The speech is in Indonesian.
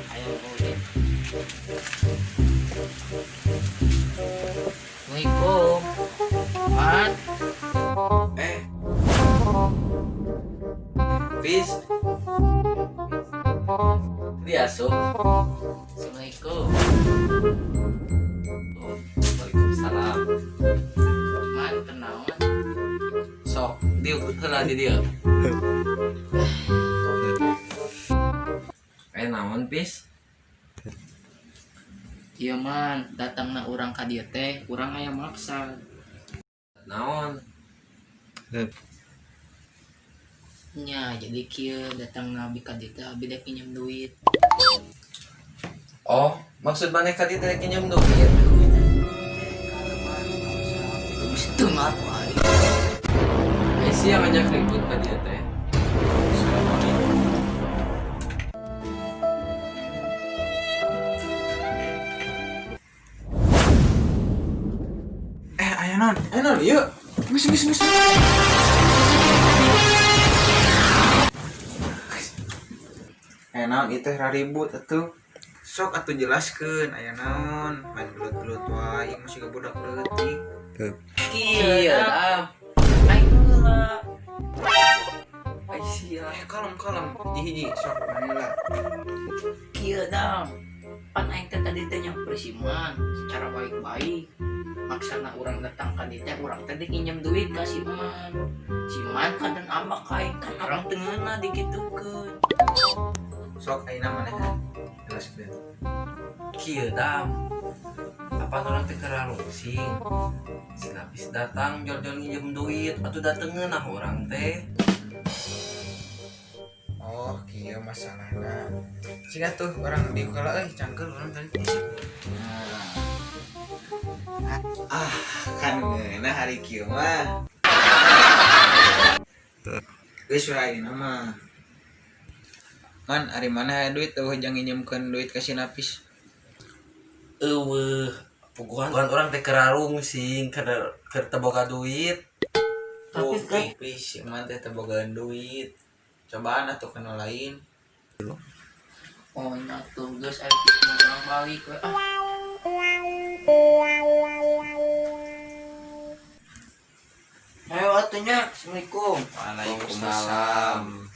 Ayo ulit. Assalamualaikum. Mat. Bis. Dia asup. Assalamualaikum. Waalaikumsalam. Mat kenaon? Sok, dia heula di dia. Naon, Pis? Ieu man, datangna urang ka dieu teh, urang aya maksad. Naon? Nya, jadi kieu datangna abi ka dieu teh abi dek pinjem duit. Oh, maksud maneh ka dieu teh pinjem duit? Geus teu ngaruh ai. Sia ngajak ribut ka dieu teh. Assalamualaikum. Ayo non, yuk. Geus. Naon itu raribut atuh. Sok atuh jelaskeun aya naon. Main gelut-gelut wae masih ke budak leutik. Kieu dam. Aing heula. Ai sia, kalem. Hiji-hiji sok manela. Kieu dam. Pan aing teh tadi teh nyamper si Man secara baik-baik. Maksana urang datang ka dieu teh urang teh pinjem duit ka si Man. Si Man kadang ambak ka aing kan urang teu ngeunah digitukeun. Sok ayeuna maneh jelaskeun. Kieu dam, apa orang teh keralungsing si Lapis datang jol-jol nginjem duit atuh datengeun nah orang teh. Oh, kieu masalahna. Siga tuh orang di kala cangkeul urang tadi tisik. Kan ngeunah hari kieu mah. Geus wae nama. Man, ari mana duit tuh jangan nginjemkeun duit ka si Napis. Eueuh, puguhan orang teh keralungsing keur teu boga duit. Tapi Napis man teh teu bogaan duit. Cobaan atuh kana lain. Oh nya tuh geus aya urang balik we. Ayo atunya. Assalamualaikum. Waalaikumsalam.